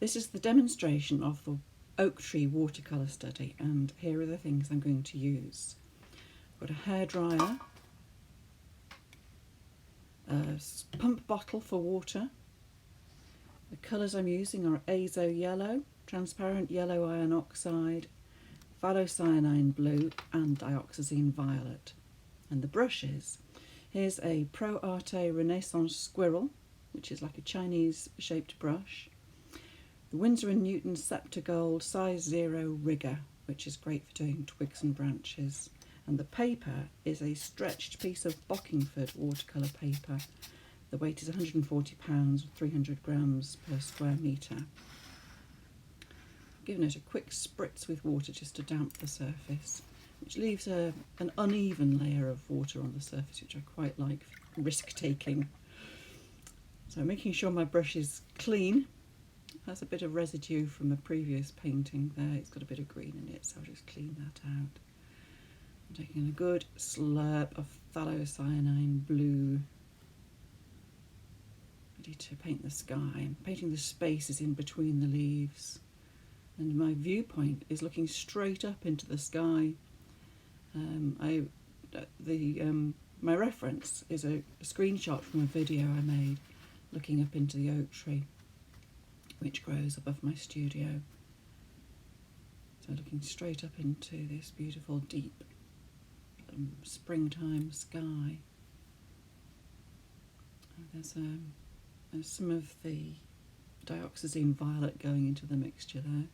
This is the demonstration of the oak tree watercolour study, and here are the things I'm going to use. I've got a hairdryer, a pump bottle for water. The colours I'm using are azo yellow, transparent yellow iron oxide, phthalocyanine blue and dioxazine violet. And the brushes, here's a Pro Arte Renaissance squirrel, which is like a Chinese shaped brush. The Winsor & Newton Scepter Gold size 0 rigger, which is great for doing twigs and branches. And the paper is a stretched piece of Bockingford watercolour paper. The weight is 140 pounds, 300 grams per square metre. Giving it a quick spritz with water just to damp the surface, which leaves an uneven layer of water on the surface, which I quite like for risk taking. So making sure my brush is clean. Has a bit of residue from a previous painting there. It's got a bit of green in it, so I'll just clean that out. I'm taking a good slurp of phthalocyanine blue, ready to paint the sky. I'm painting the spaces in between the leaves, and my viewpoint is looking straight up into the sky. My reference is a screenshot from a video I made looking up into the oak tree, which grows above my studio. So looking straight up into this beautiful deep springtime sky. There's some of the dioxazine violet going into the mixture there,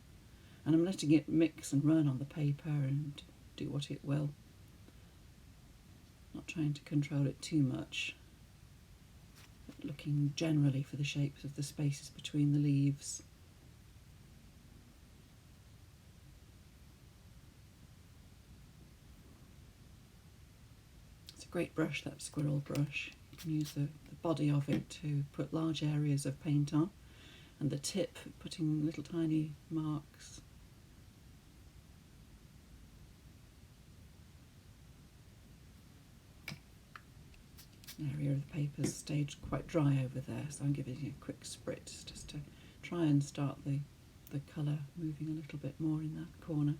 and I'm letting it mix and run on the paper and do what it will. Not trying to control it too much, but looking generally for the shapes of the spaces between the leaves. It's a great brush, that squirrel brush. You can use the body of it to put large areas of paint on, and the tip putting little tiny marks. An area of the paper's stayed quite dry over there, so I'm giving it a quick spritz just to try and start the colour moving a little bit more in that corner.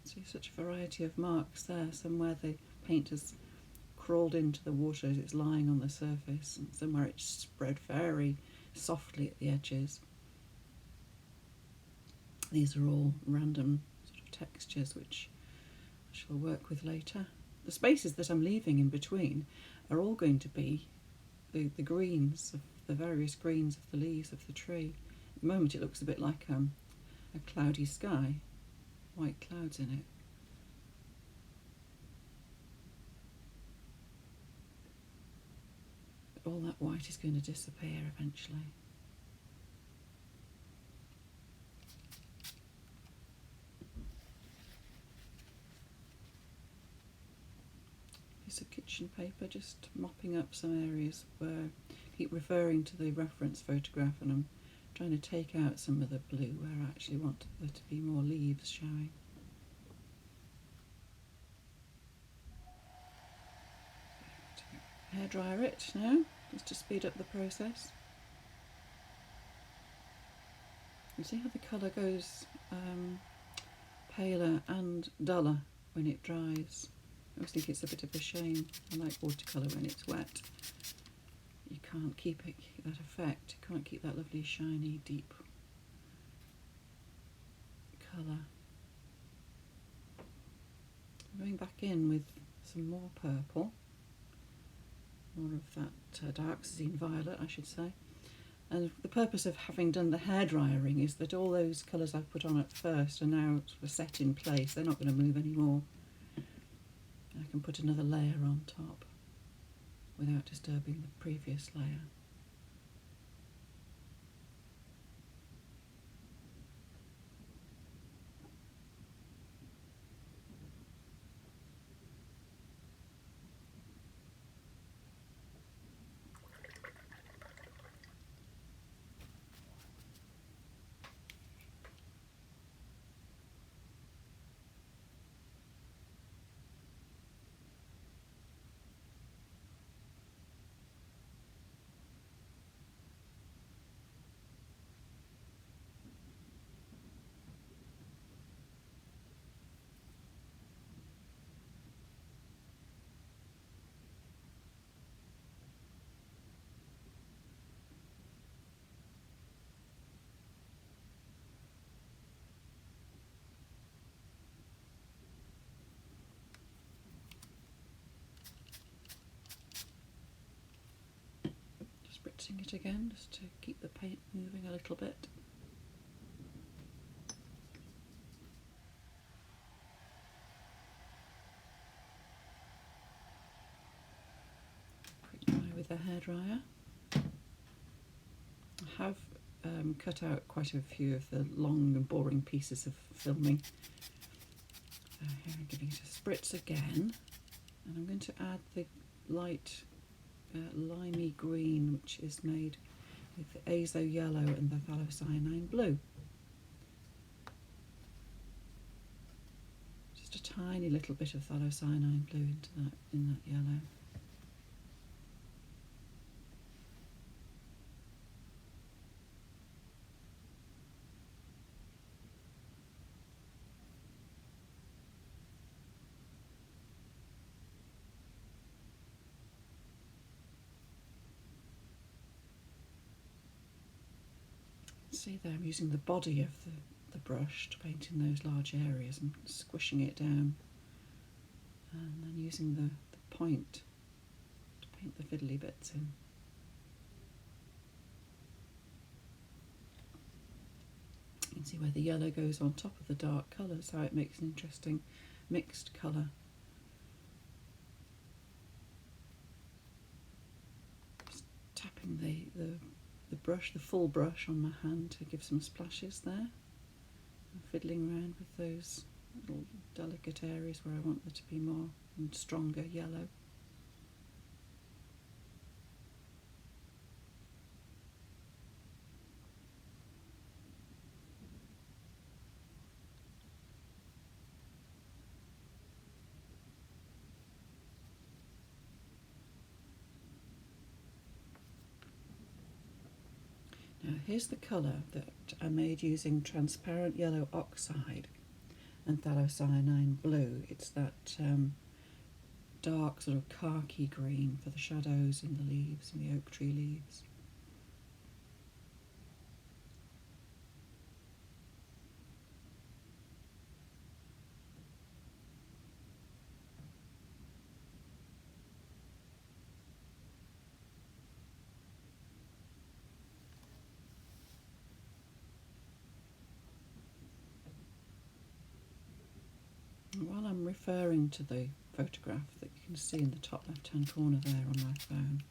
See such a variety of marks there, somewhere the paint has crawled into the water as it's lying on the surface, and somewhere it's spread very softly at the edges. These are all random sort of textures which I shall work with later. The spaces that I'm leaving in between are all going to be the greens, of the various greens of the leaves of the tree. At the moment it looks a bit like a cloudy sky, white clouds in it. But all that white is going to disappear eventually. Piece of kitchen paper, just mopping up some areas where I keep referring to the reference photograph, and I'm trying to take out some of the blue where I actually want there to be more leaves showing. Hairdryer it now, just to speed up the process. You see how the colour goes paler and duller when it dries. I always think it's a bit of a shame. I like watercolour when it's wet. You can't keep that effect. You can't keep that lovely shiny deep colour. I'm going back in with some more purple, more of that dioxazine violet I should say. And the purpose of having done the hairdryering is that all those colours I put on at first are now sort of set in place. They're not going to move anymore. I can put another layer on top without disturbing the previous layer. patting it again just to keep the paint moving a little bit. Quick dry with a hairdryer. I have cut out quite a few of the long and boring pieces of filming. Here I'm giving it a spritz again, and I'm going to add the light limey green, which is made with the azo yellow and the phthalocyanine blue. Just a tiny little bit of phthalocyanine blue in that yellow. See there, I'm using the body of the brush to paint in those large areas and squishing it down, and then using the point to paint the fiddly bits in. You can see where the yellow goes on top of the dark colours, how it makes an interesting mixed colour. Just tapping the brush, the full brush on my hand to give some splashes there. I'm fiddling around with those little delicate areas where I want there to be more and stronger yellow. Now here's the colour that I made using transparent yellow oxide and phthalocyanine blue. It's that dark sort of khaki green for the shadows in the leaves, in the oak tree leaves. While I'm referring to the photograph that you can see in the top left hand corner there on my phone,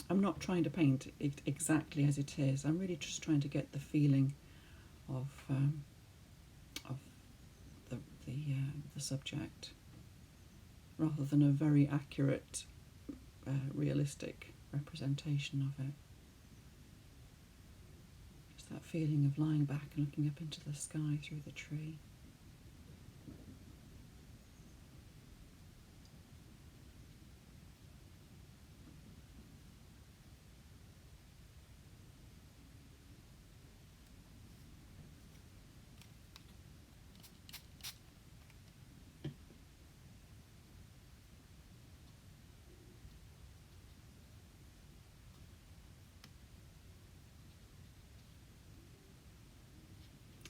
I'm not trying to paint it exactly as it is. I'm really just trying to get the feeling of the subject, rather than a very accurate, realistic representation of it. Just that feeling of lying back and looking up into the sky through the tree.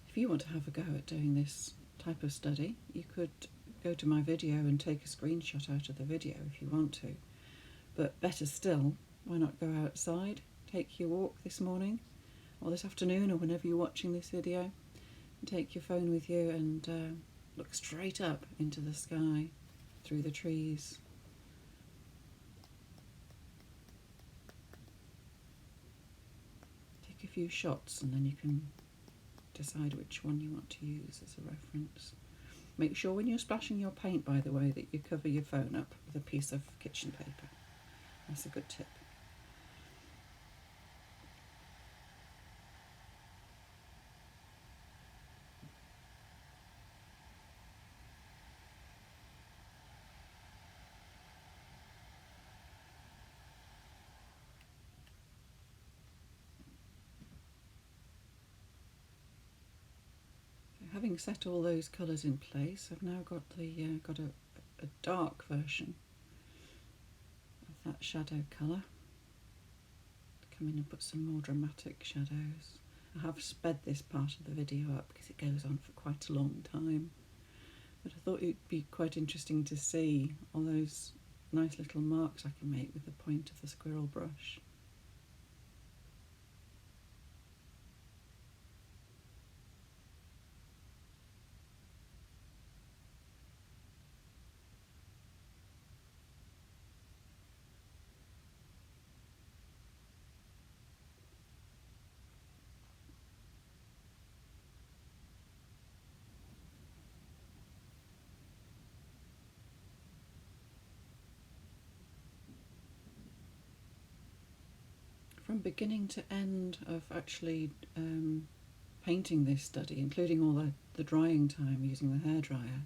If you want to have a go at doing this type of study, you could go to my video and take a screenshot out of the video if you want to. But better still, why not go outside, take your walk this morning or this afternoon or whenever you're watching this video, and take your phone with you and look straight up into the sky through the trees. Take a few shots and then you can decide which one you want to use as a reference. Make sure when you're splashing your paint, by the way, that you cover your phone up with a piece of kitchen paper. That's a good tip. Having set all those colours in place, I've now got a dark version of that shadow colour. Come in and put some more dramatic shadows. I have sped this part of the video up because it goes on for quite a long time, but I thought it'd be quite interesting to see all those nice little marks I can make with the point of the squirrel brush. from beginning to end of actually painting this study, including all the drying time using the hairdryer,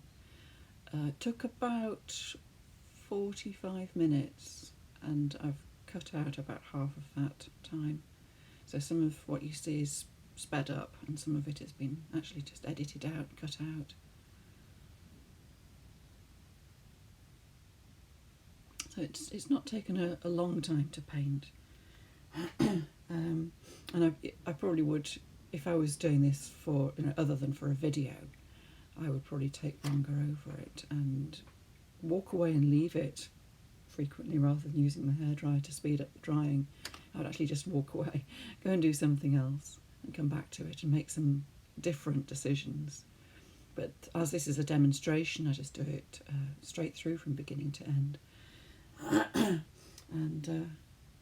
took about 45 minutes, and I've cut out about half of that time. So some of what you see is sped up, and some of it has been actually just edited out, cut out. So it's not taken a long time to paint. And I probably would, if I was doing this for, other than for a video, I would probably take longer over it and walk away and leave it frequently rather than using the hairdryer to speed up the drying. I would actually just walk away, go and do something else and come back to it and make some different decisions. But as this is a demonstration, I just do it straight through from beginning to end. And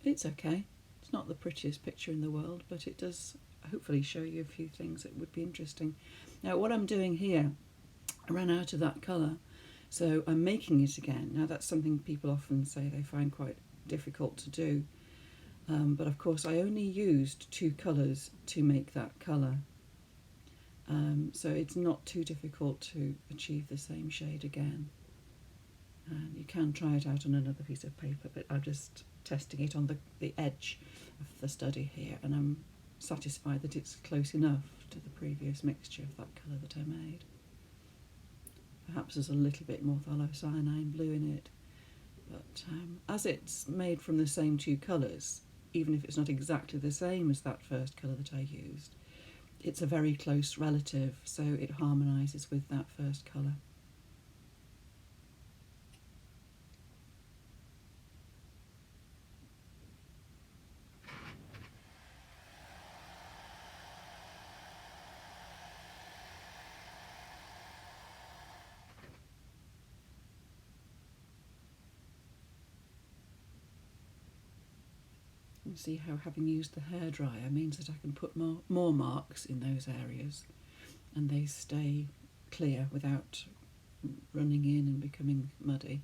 it's okay. It's not the prettiest picture in the world, but it does hopefully show you a few things that would be interesting. Now what I'm doing here, I ran out of that colour, so I'm making it again. Now that's something people often say they find quite difficult to do, but of course I only used 2 colours to make that colour, so it's not too difficult to achieve the same shade again. And you can try it out on another piece of paper, but I'm just testing it on the edge of the study here, and I'm satisfied that it's close enough to the previous mixture of that colour that I made. Perhaps there's a little bit more phthalo-cyanine blue in it, but as it's made from the same 2 colours, even if it's not exactly the same as that first colour that I used, it's a very close relative, so it harmonises with that first colour. You see how having used the hairdryer means that I can put more marks in those areas, and they stay clear without running in and becoming muddy.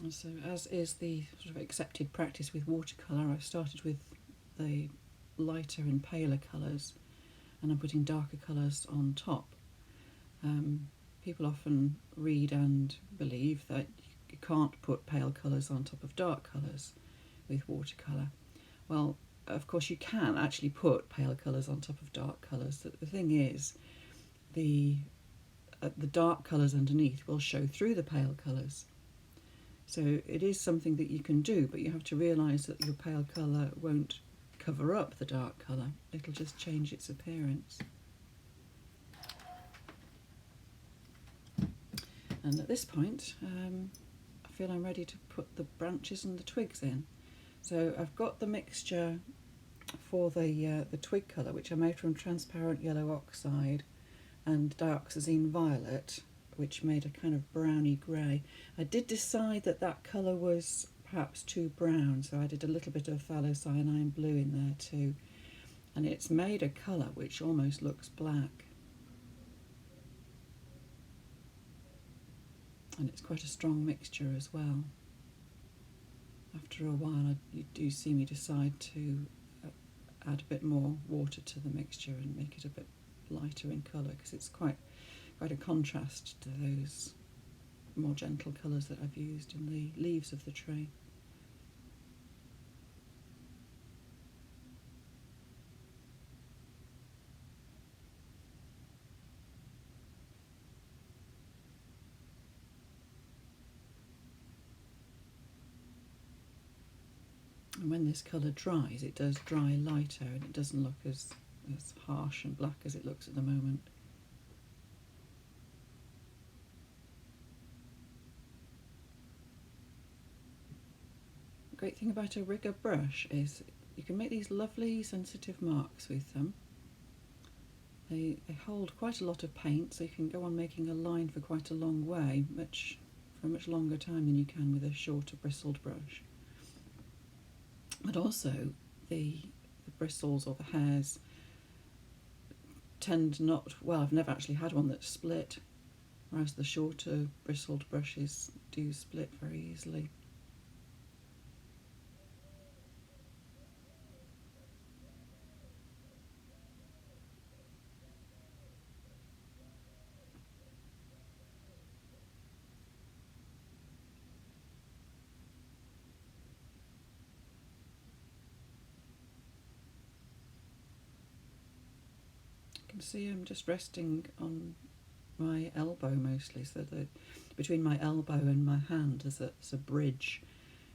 And so, as is the sort of accepted practice with watercolour, I've started with the lighter and paler colours, and I'm putting darker colours on top. People often read and believe that you can't put pale colours on top of dark colours with watercolour. Well, of course you can actually put pale colours on top of dark colours. The thing is, the dark colours underneath will show through the pale colours. So it is something that you can do, but you have to realise that your pale colour won't cover up the dark colour. It'll just change its appearance. And at this point, I feel I'm ready to put the branches and the twigs in. So I've got the mixture for the twig colour, which I made from transparent yellow oxide and dioxazine violet, which made a kind of browny grey. I did decide that that colour was perhaps too brown, so I did a little bit of phthalo-cyanine blue in there too, and it's made a colour which almost looks black. And it's quite a strong mixture as well. After a while you do see me decide to add a bit more water to the mixture and make it a bit lighter in colour, because it's quite a contrast to those more gentle colours that I've used in the leaves of the tree. And when this colour dries, it does dry lighter and it doesn't look as harsh and black as it looks at the moment. The great thing about a rigger brush is you can make these lovely sensitive marks with them. They hold quite a lot of paint, so you can go on making a line for quite a long way, much for a much longer time than you can with a shorter bristled brush. But also the bristles or the hairs tend not, well, I've never actually had one that's split, whereas the shorter bristled brushes do split very easily. You can see I'm just resting on my elbow mostly, so that between my elbow and my hand there's a bridge,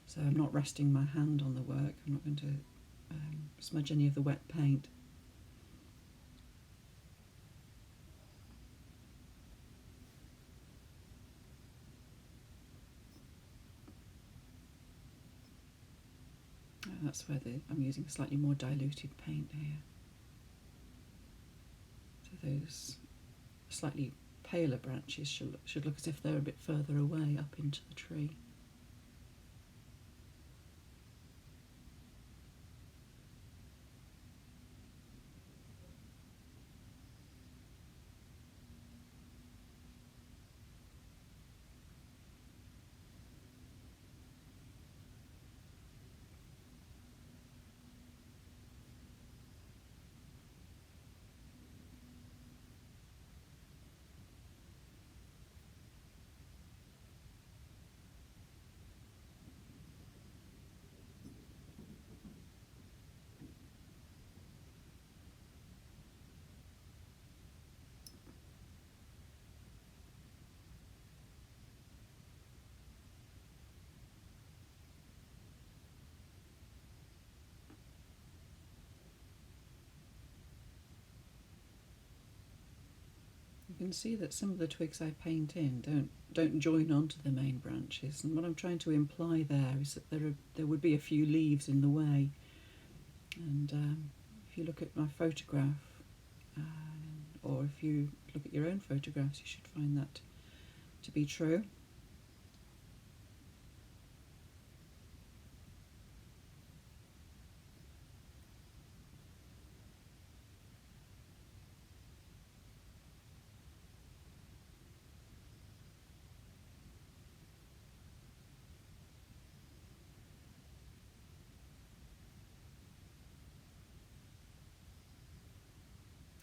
so I'm not resting my hand on the work. I'm not going to smudge any of the wet paint. That's where I'm using slightly more diluted paint here. So those slightly paler branches should look as if they're a bit further away up into the tree. You can see that some of the twigs I paint in don't join onto the main branches, and what I'm trying to imply there is that there would be a few leaves in the way. And if you look at my photograph, or if you look at your own photographs, you should find that to be true.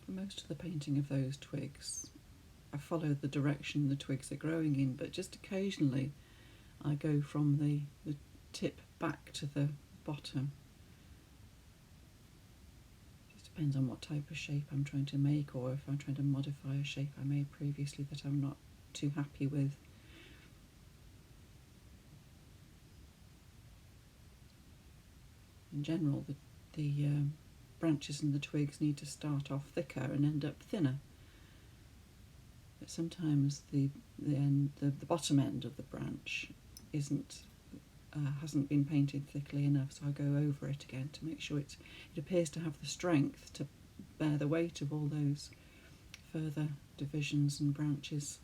For most of the painting of those twigs, I follow the direction the twigs are growing in, but just occasionally I go from the tip back to the bottom. Just depends on what type of shape I'm trying to make, or if I'm trying to modify a shape I made previously that I'm not too happy with. In general, the branches and the twigs need to start off thicker and end up thinner. But sometimes the bottom end of the branch hasn't been painted thickly enough, so I go over it again to make sure it appears to have the strength to bear the weight of all those further divisions and branches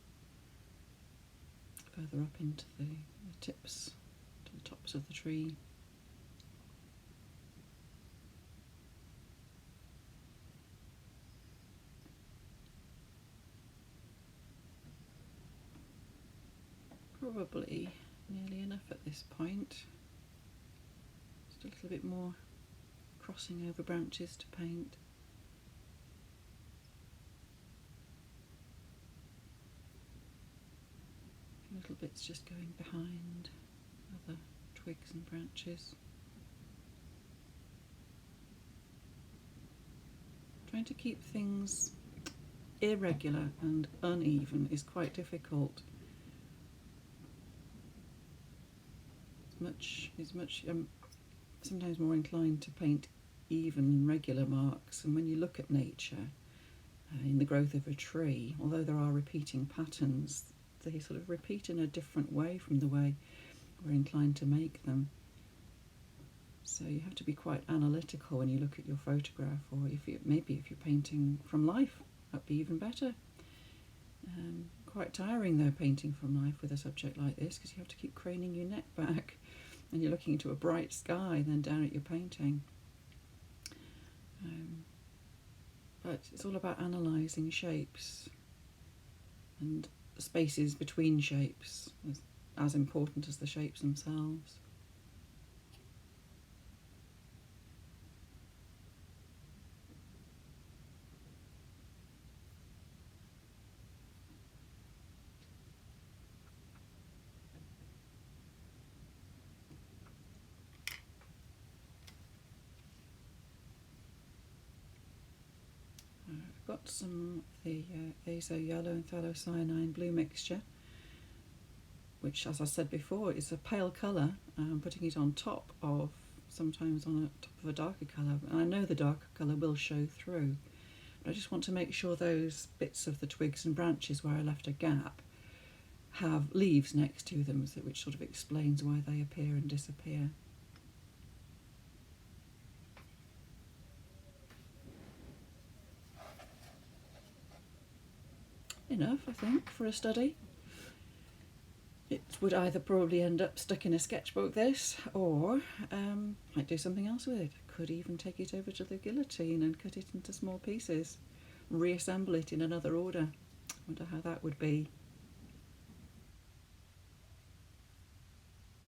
further up into the tips, to the tops of the tree. Probably nearly enough at this point. Just a little bit more crossing over branches to paint. Little bits just going behind other twigs and branches. Trying to keep things irregular and uneven is quite difficult. I'm sometimes more inclined to paint even and regular marks, and when you look at nature in the growth of a tree, although there are repeating patterns, they sort of repeat in a different way from the way we're inclined to make them. So you have to be quite analytical when you look at your photograph, or if you're painting from life, that'd be even better. quite tiring though, painting from life with a subject like this, because you have to keep craning your neck back and you're looking into a bright sky and then down at your painting. But it's all about analysing shapes and spaces between shapes, as important as the shapes themselves. I've got some of the azo yellow and phthalocyanine blue mixture, which, as I said before, is a pale colour. I'm putting it on top of, sometimes on top of a darker colour, and I know the darker colour will show through, but I just want to make sure those bits of the twigs and branches where I left a gap have leaves next to them, which sort of explains why they appear and disappear. Enough, I think, for a study. It would either probably end up stuck in a sketchbook, this, or might do something else with it. Could even take it over to the guillotine and cut it into small pieces, reassemble it in another order. Wonder how that would be.